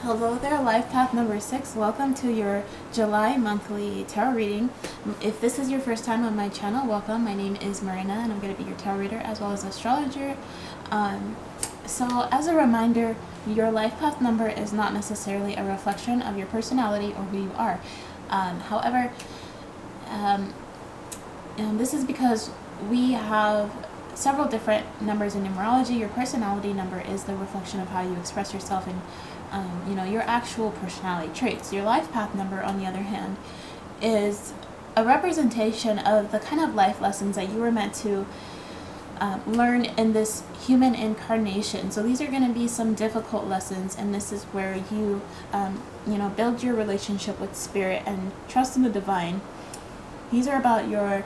Hello there, life path number 6. Welcome to your July monthly tarot reading. If this is your first time on my channel, welcome. My name is Mareina and I'm going to be your tarot reader as well as astrologer. So as a reminder, your life path number is not necessarily a reflection of your personality or who you are. However, this is because we have several different numbers in numerology. Your personality number is the reflection of how you express yourself and your actual personality traits. Your life path number, on the other hand, is a representation of the kind of life lessons that you were meant to learn in this human incarnation. So these are going to be some difficult lessons, and this is where you build your relationship with spirit and trust in the divine. These are about your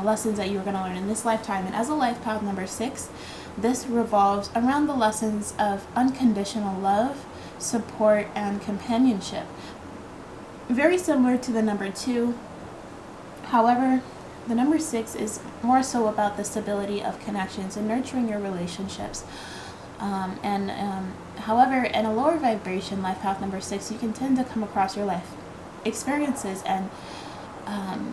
lessons that you're going to learn in this lifetime. And as a life path number 6, this revolves around the lessons of unconditional love, support, and companionship. Very similar to the number 2. However, the number 6 is more so about the stability of connections and nurturing your relationships. However, in a lower vibration life path number 6, you can tend to come across your life experiences and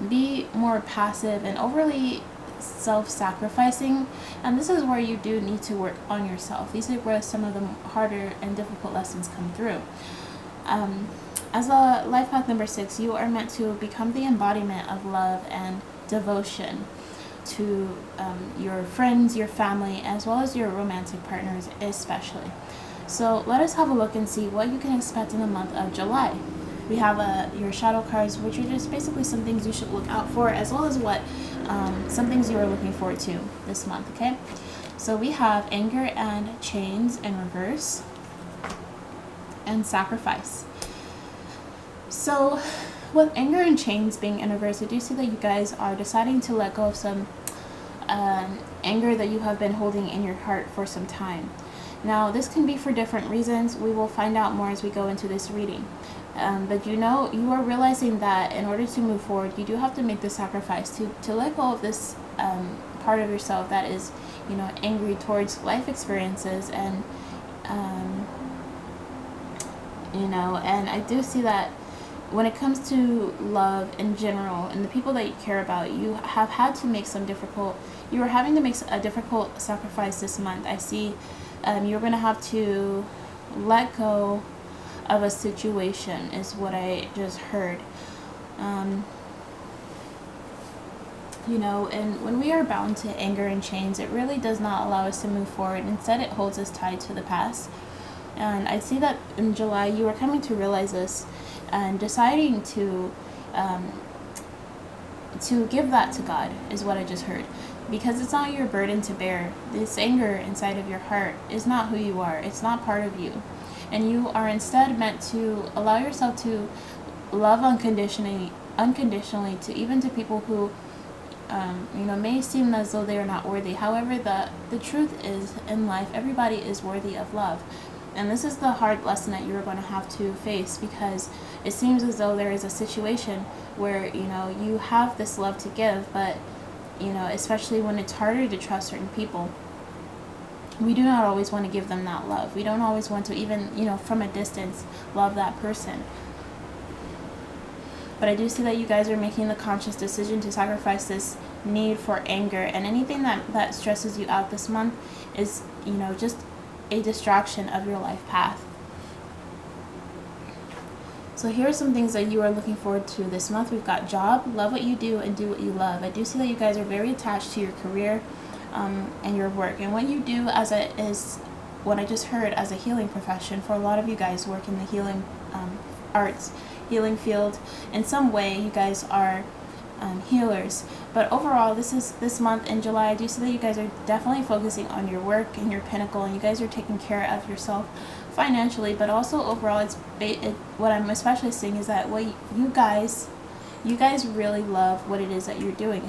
be more passive and overly self-sacrificing, and this is where you do need to work on yourself. These are where some of the harder and difficult lessons come through. As a life path number 6, you are meant to become the embodiment of love and devotion to your friends, your family, as well as your romantic partners especially. So let us have a look and see what you can expect in the month of July. We have your shadow cards, which are just basically some things you should look out for, as well as what some things you are looking forward to this month, okay? So we have anger and chains in reverse, and sacrifice. So with anger and chains being in reverse, I do see that you guys are deciding to let go of some anger that you have been holding in your heart for some time. Now, this can be for different reasons. We will find out more as we go into this reading. But you are realizing that in order to move forward, you do have to make the sacrifice to let go of this part of yourself that is, angry towards life experiences and, and I do see that when it comes to love in general and the people that you care about, you have had to make you are having to make a difficult sacrifice this month. I see you're going to have to let go of a situation is what I just heard. And when we are bound to anger and chains, it really does not allow us to move forward. Instead, it holds us tied to the past. And I see that in July, you are coming to realize this and deciding to give that to God is what I just heard. Because it's not your burden to bear. This anger inside of your heart is not who you are. It's not part of you. And you are instead meant to allow yourself to love unconditionally to even to people who may seem as though they are not worthy. However, the truth is, in life, everybody is worthy of love. And this is the hard lesson that you're going to have to face, because it seems as though there is a situation where you have this love to give, but especially when it's harder to trust certain people, we do not always want to give them that love. We don't always want to even, from a distance, love that person. But I do see that you guys are making the conscious decision to sacrifice this need for anger, and anything that stresses you out this month is, just a distraction of your life path. So here are some things that you are looking forward to this month. We've got job, love what you do, and do what you love. I do see that you guys are very attached to your career and your work, and what you do is what I just heard as a healing profession. For a lot of you guys work in the healing arts, healing field. In some way, you guys are healers. But overall, this month in July, I do see that you guys are definitely focusing on your work and your pinnacle, and you guys are taking care of yourself financially, but also overall, what I'm especially seeing is that what you guys really love what it is that you're doing,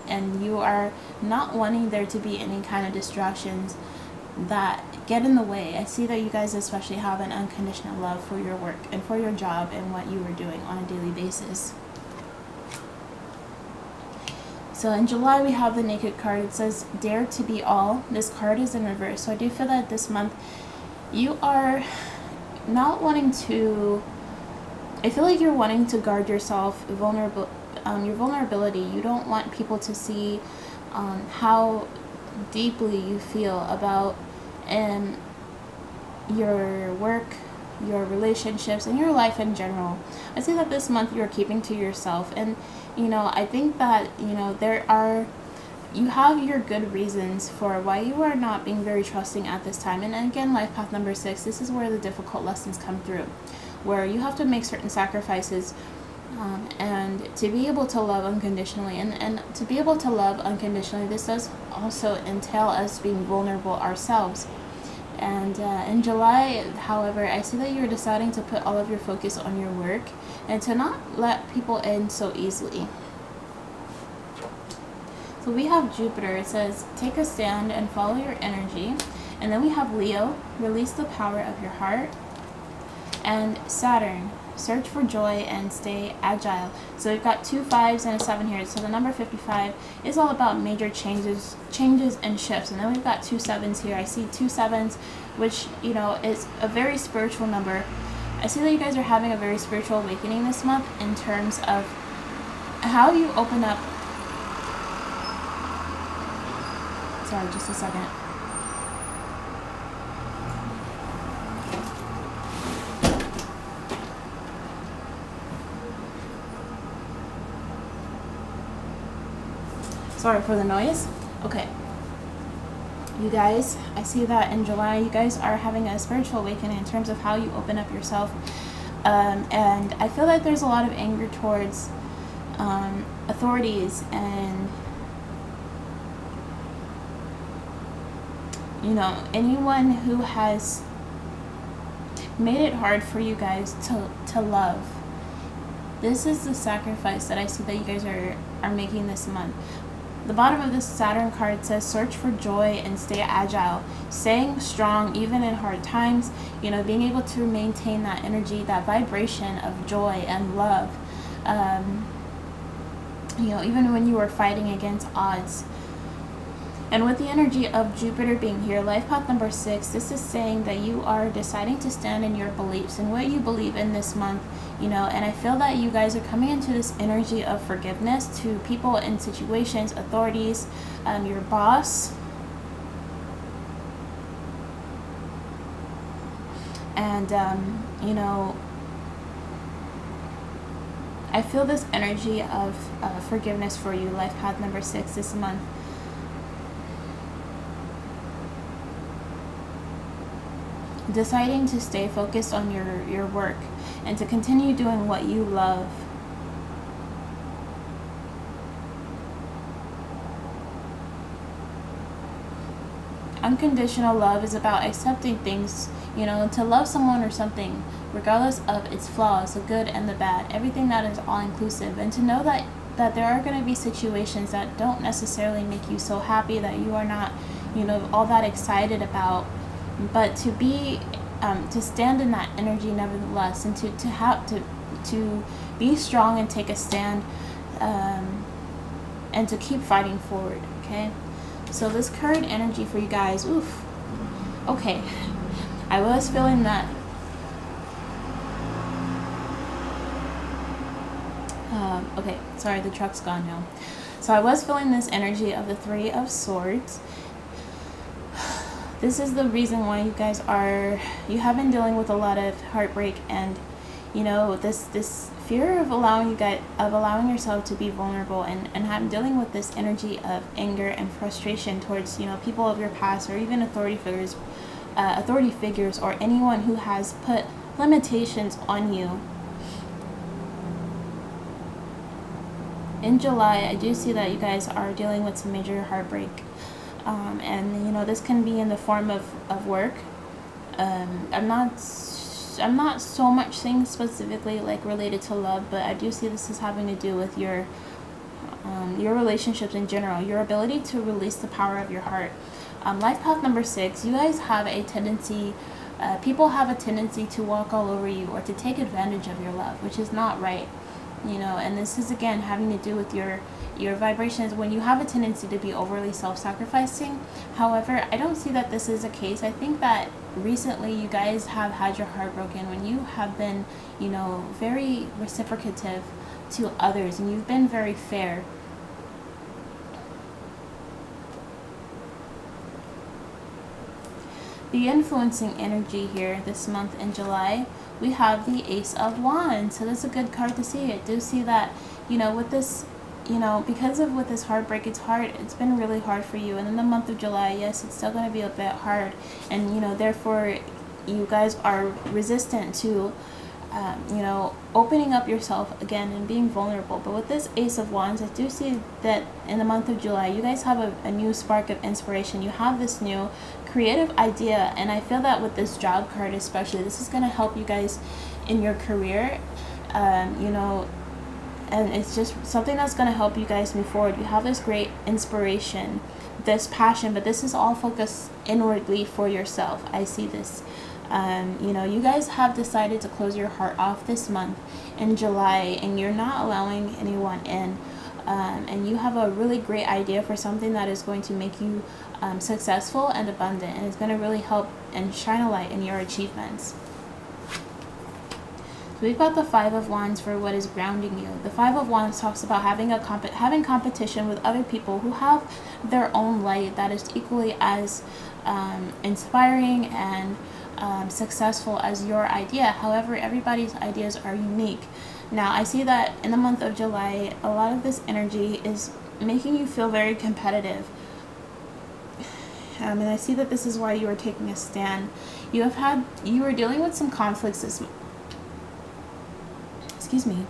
and you are not wanting there to be any kind of distractions that get in the way. I see that you guys especially have an unconditional love for your work and for your job and what you are doing on a daily basis. So in July, we have the Naked card. It says, dare to be all. This card is in reverse. So I do feel that this month you are not wanting to, I feel like you're wanting to guard yourself, your vulnerability. You don't want people to see how deeply you feel about your work, your relationships, and your life in general. I see that this month you're keeping to yourself, and I think that you have your good reasons for why you are not being very trusting at this time. And again, life path number 6, this is where the difficult lessons come through, where you have to make certain sacrifices, and to be able to love unconditionally. And to be able to love unconditionally, this does also entail us being vulnerable ourselves. And in July, however, I see that you're deciding to put all of your focus on your work and to not let people in so easily. So we have Jupiter. It says, take a stand and follow your energy. And then we have Leo, release the power of your heart. And Saturn, search for joy and stay agile. So we've got 2 5s and a 7 here. So the number 55 is all about major changes and shifts. And then we've got 2 7s here. I see 2 7s, which, is a very spiritual number. I see that you guys are having a very spiritual awakening this month in terms of how you open up. Sorry, just a second. Sorry for the noise. Okay. You guys, I see that in July, you guys are having a spiritual awakening in terms of how you open up yourself. And I feel like there's a lot of anger towards authorities and anyone who has made it hard for you guys to love. This is the sacrifice that I see that you guys are making this month. The bottom of this Saturn card says, search for joy and stay agile, staying strong even in hard times, being able to maintain that energy, that vibration of joy and love, even when you are fighting against odds. And with the energy of Jupiter being here, life path number 6, this is saying that you are deciding to stand in your beliefs and what you believe in this month, and I feel that you guys are coming into this energy of forgiveness to people in situations, authorities, your boss. And, I feel this energy of forgiveness for you, life path number 6, this month. Deciding to stay focused on your work and to continue doing what you love. Unconditional love is about accepting things, to love someone or something, regardless of its flaws, the good and the bad, everything that is all-inclusive, and to know that there are going to be situations that don't necessarily make you so happy, that you are not, all that excited about, but to be to stand in that energy nevertheless, and to be strong and take a stand, and to keep fighting forward. Okay, so this current energy for you guys, oof. Okay, I was feeling that. Okay, sorry, the truck's gone now. So I was feeling this energy of the 3 of Swords. This is the reason why you guys you have been dealing with a lot of heartbreak, and this fear of allowing yourself to be vulnerable, and dealing with this energy of anger and frustration towards people of your past, or even authority figures, or anyone who has put limitations on you. In July, I do see that you guys are dealing with some major heartbreak. And this can be in the form of work. I'm not so much saying specifically like related to love, but I do see this is having to do with your relationships in general, your ability to release the power of your heart. Life path number 6, you guys have a tendency, people have a tendency to walk all over you or to take advantage of your love, which is not right. And this is again having to do with your Your vibration is when you have a tendency to be overly self-sacrificing. However, I don't see that this is a case. I think that recently you guys have had your heart broken when you have been, you know, very reciprocative to others, and you've been very fair. The influencing energy here this month in July, we have the Ace of Wands. So that's a good card to see. I do see that, you know, with this, you know, because of with this heartbreak, it's hard. It's been really hard for you. And in the month of July, yes, it's still going to be a bit hard. And, you know, therefore, you guys are resistant to, you know, opening up yourself again and being vulnerable. But with this Ace of Wands, I do see that in the month of July, you guys have a new spark of inspiration. You have this new creative idea, and I feel that with this job card especially, this is going to help you guys in your career, you know, and it's just something that's going to help you guys move forward. You have this great inspiration, this passion, but this is all focused inwardly for yourself. I see this. You know, you guys have decided to close your heart off this month in July, and you're not allowing anyone in. And you have a really great idea for something that is going to make you successful and abundant, and it's going to really help and shine a light in your achievements. So we've got the Five of Wands for what is grounding you. The Five of Wands talks about having having competition with other people who have their own light that is equally as inspiring and successful as your idea. However, everybody's ideas are unique. Now, I see that in the month of July, a lot of this energy is making you feel very competitive. And I see that this is why you are taking a stand. You were dealing with some conflicts this month. Excuse me.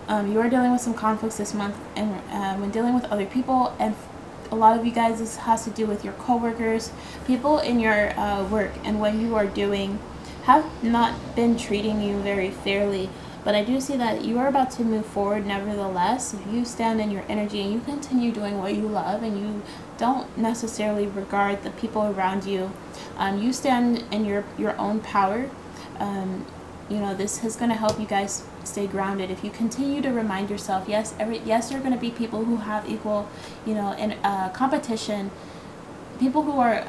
You are dealing with some conflicts this month, and when dealing with other people, and a lot of you guys, this has to do with your coworkers, people in your work, and what you are doing have not been treating you very fairly. But I do see that you are about to move forward nevertheless. If you stand in your energy and you continue doing what you love, and you don't necessarily regard the people around you, you stand in your own power. You know, this is going to help you guys stay grounded. If you continue to remind yourself, yes, there are going to be people who have equal, you know, in competition, people who are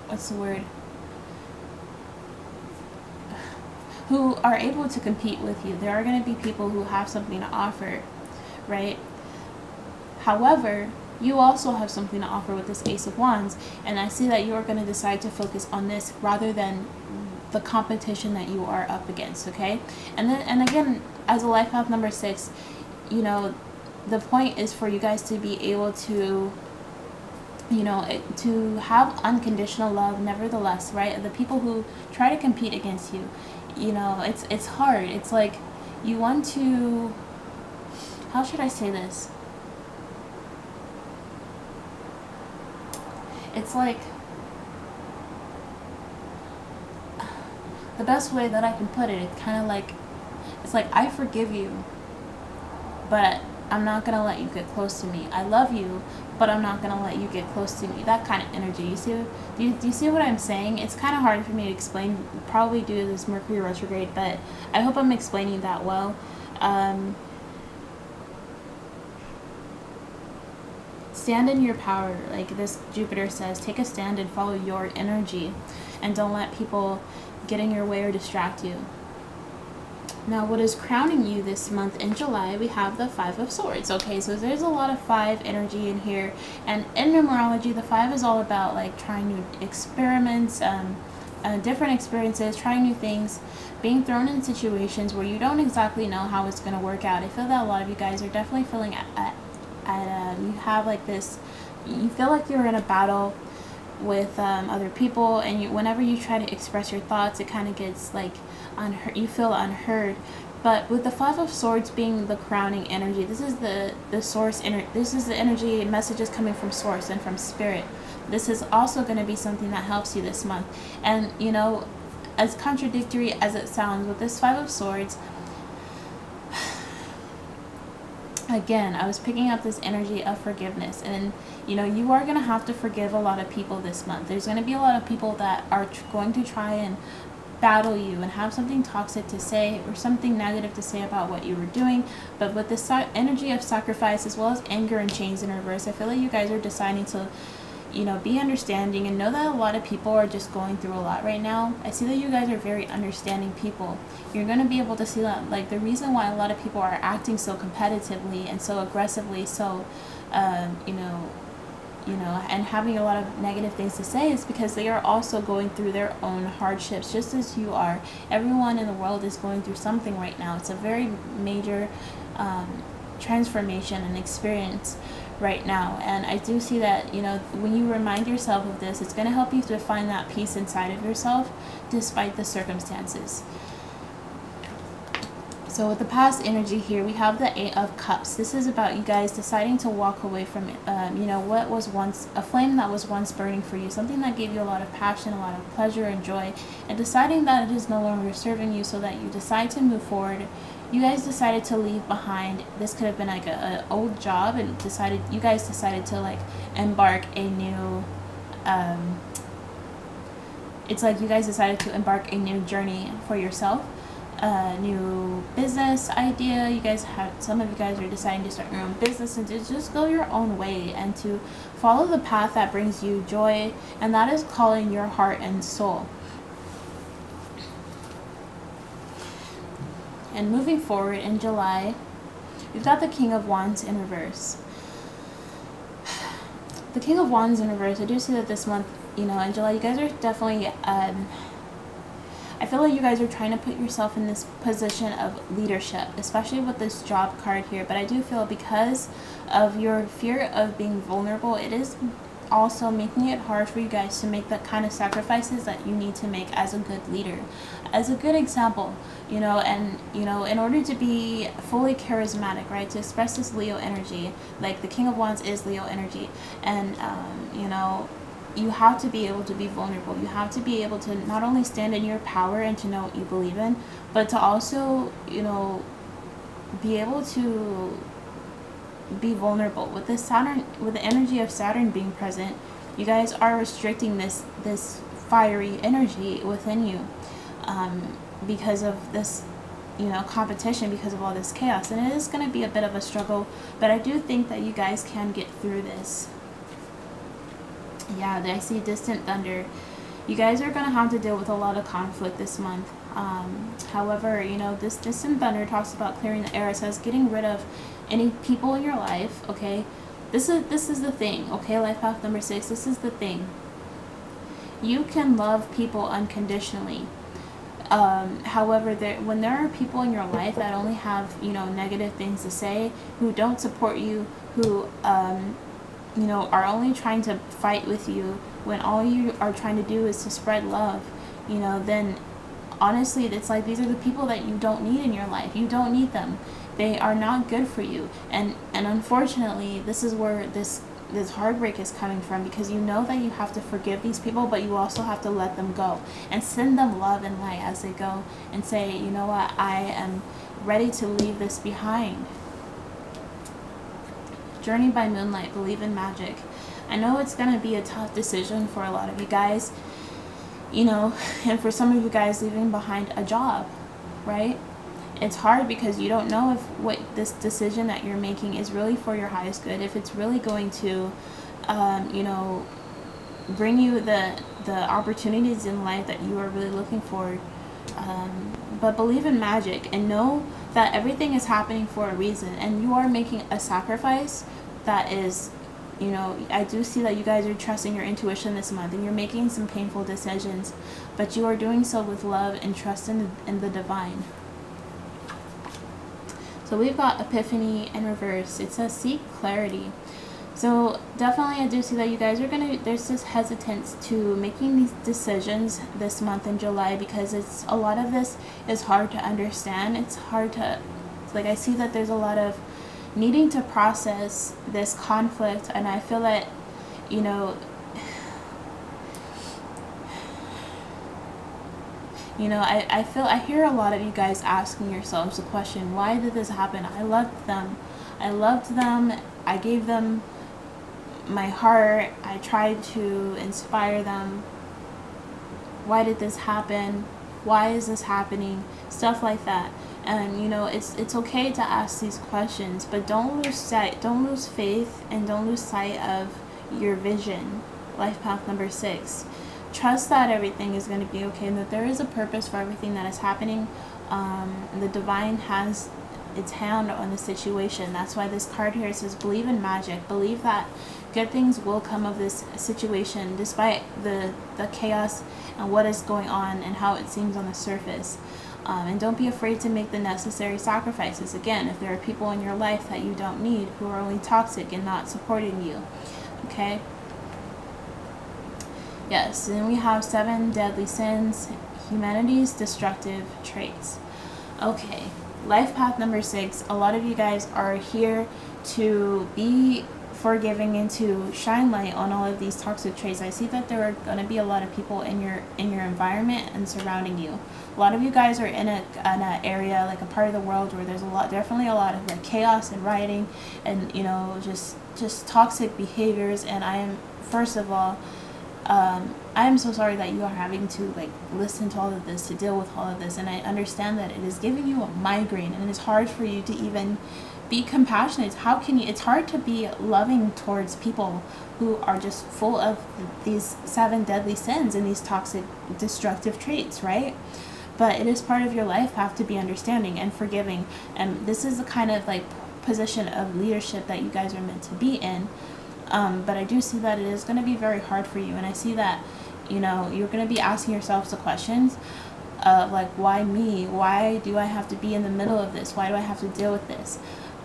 what's the word? Who are able to compete with you. There are going to be people who have something to offer, right? However, you also have something to offer with this Ace of Wands, and I see that you are going to decide to focus on this rather than the competition that you are up against, okay? And again, as a life path number 6, you know, the point is for you guys to be able to, you know, to have unconditional love nevertheless, right? The people who try to compete against you, you know, it's hard. It's like you want to, how should I say this? It's like, the best way that I can put it, it's kind of like, it's like, I forgive you, but I'm not going to let you get close to me. I love you, but I'm not going to let you get close to me. That kind of energy. You see? Do you see what I'm saying? It's kind of hard for me to explain, probably due to this Mercury retrograde, but I hope I'm explaining that well. Stand in your power, like this Jupiter says. Take a stand and follow your energy, and don't let people get in your way or distract you. Now, what is crowning you this month in July, we have the Five of Swords. Okay, so there's a lot of 5 energy in here, and in numerology, the 5 is all about like trying new experiments, different experiences, trying new things, being thrown in situations where you don't exactly know how it's going to work out. I feel that a lot of you guys are definitely feeling you have like this, you feel like you're in a battle with other people, and whenever you try to express your thoughts, it kind of gets like you feel unheard. But with the Five of Swords being the crowning energy, this is the source this is the energy messages coming from source and from spirit. This is also going to be something that helps you this month. And you know, as contradictory as it sounds, with this Five of Swords, again, I was picking up this energy of forgiveness, and you know, you are going to have to forgive a lot of people this month. There's going to be a lot of people that are going to try and battle you and have something toxic to say or something negative to say about what you were doing. But with this energy of sacrifice as well as anger and chains in reverse, I feel like you guys are deciding to, you know, be understanding and know that a lot of people are just going through a lot right now. I see that you guys are very understanding people. You're going to be able to see that, like, the reason why a lot of people are acting so competitively and so aggressively, so, and having a lot of negative things to say is because they are also going through their own hardships, just as you are. Everyone in the world is going through something right now. It's a very major transformation and experience right now. And I do see that, you know, when you remind yourself of this, it's going to help you to find that peace inside of yourself despite the circumstances. So with the past energy here, we have the Eight of Cups. This is about you guys deciding to walk away from what was once a flame that was once burning for you, something that gave you a lot of passion, a lot of pleasure and joy, and deciding that it is no longer serving you, so that you decide to move forward. You guys decided to leave behind. This could have been like an old job, and you guys decided to like embark a new. It's like you guys decided to embark a new journey for yourself. A new business idea. Some of you guys are deciding to start your own business and to just go your own way and to follow the path that brings you joy, and that is calling your heart and soul. And moving forward in July, we've got the King of Wands in reverse. The King of Wands in reverse, I do see that this month, in July, you guys are definitely I feel like you guys are trying to put yourself in this position of leadership, especially with this job card here. But I do feel because of your fear of being vulnerable, it is also making it hard for you guys to make the kind of sacrifices that you need to make as a good leader, as a good example, in order to be fully charismatic, right, to express this Leo energy. Like the King of Wands is Leo energy, and you have to be able to be vulnerable. You have to be able to not only stand in your power and to know what you believe in, but to also, be able to be vulnerable. With this Saturn, with the energy of Saturn being present, you guys are restricting this fiery energy within you, because of this, competition, because of all this chaos. And it is going to be a bit of a struggle, but I do think that you guys can get through this. Yeah, I see distant thunder. You guys are going to have to deal with a lot of conflict this month. However, this distant thunder talks about clearing the air. It says getting rid of any people in your life, okay? This is the thing, okay? Life path number 6, this is the thing. You can love people unconditionally. However, when there are people in your life that only have, negative things to say, who don't support you, who are only trying to fight with you when all you are trying to do is to spread love, then honestly, it's like these are the people that you don't need in your life. You don't need them. They are not good for you. And unfortunately, this is where this heartbreak is coming from, because you know that you have to forgive these people, but you also have to let them go and send them love and light as they go, and say, you know what, I am ready to leave this behind. Journey by moonlight, believe in magic. I know it's going to be a tough decision for a lot of you guys, and for some of you guys, leaving behind a job, right? It's hard because you don't know if what this decision that you're making is really for your highest good, if it's really going to, bring you the opportunities in life that you are really looking for. But believe in magic and know that everything is happening for a reason, and you are making a sacrifice that is, I do see that you guys are trusting your intuition this month, and you're making some painful decisions, but you are doing so with love and trust in the divine. So we've got Epiphany in reverse. It says seek clarity. So definitely I do see that you guys are there's this hesitance to making these decisions this month in July, because a lot of this is hard to understand. It's hard to, I see that there's a lot of needing to process this conflict, and I feel that, I hear a lot of you guys asking yourselves the question, why did this happen? I loved them. I gave them my heart. I tried to inspire them. Why did this happen? Why is this happening? Stuff like that. And you know, it's okay to ask these questions, but don't lose faith, and don't lose sight of your vision. Life path number 6. Trust that everything is going to be okay, and that there is a purpose for everything that is happening. The divine has its hand on the situation. That's why this card here says believe in magic. Believe that good things will come of this situation, despite the chaos and what is going on and how it seems on the surface. And don't be afraid to make the necessary sacrifices. Again, if there are people in your life that you don't need, who are only toxic and not supporting you. Okay? Yes, and we have 7 deadly sins, humanity's destructive traits. Okay, life path number 6. A lot of you guys are here to be forgiving and to shine light on all of these toxic traits. I see that there are going to be a lot of people in your environment and surrounding you. A lot of you guys are in a area, like a part of the world where there's definitely a lot of like chaos and rioting, and you know, just toxic behaviors. And I am, first of all, I am so sorry that you are having to like listen to all of this, to deal with all of this, and I understand that it is giving you a migraine, and it's hard for you to even be compassionate. How can you? It's hard to be loving towards people who are just full of these 7 deadly sins and these toxic, destructive traits, right? But it is part of your life path to be understanding and forgiving, and this is the kind of like position of leadership that you guys are meant to be in. But I do see that it is going to be very hard for you, and I see that, you know, you're going to be asking yourselves the questions of like, why me? Why do I have to be in the middle of this? Why do I have to deal with this?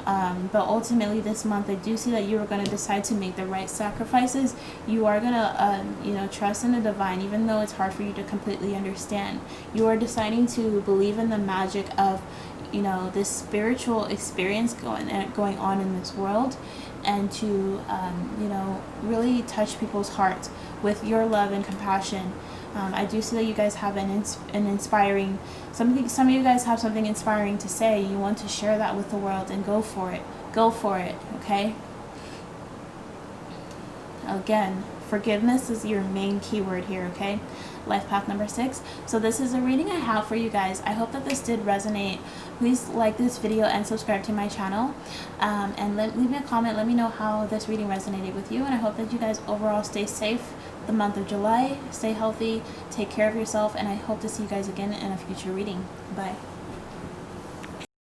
But ultimately this month, I do see that you are going to decide to make the right sacrifices. You are going to, you know, trust in the divine, even though it's hard for you to completely understand. You are deciding to believe in the magic of, you know, this spiritual experience going on in this world, and to, you know, really touch people's hearts with your love and compassion. I do see that you guys have an inspiring, some of you guys have something inspiring to say. You want to share that with the world, and go for it. Go for it, okay? Again, forgiveness is your main keyword here, okay? Life path number 6. So this is a reading I have for you guys. I hope that this did resonate. Please like this video and subscribe to my channel, and leave me a comment. Let me know how this reading resonated with you, and I hope that you guys overall stay safe the month of July. Stay healthy, take care of yourself, and I hope to see you guys again in a future reading. Bye.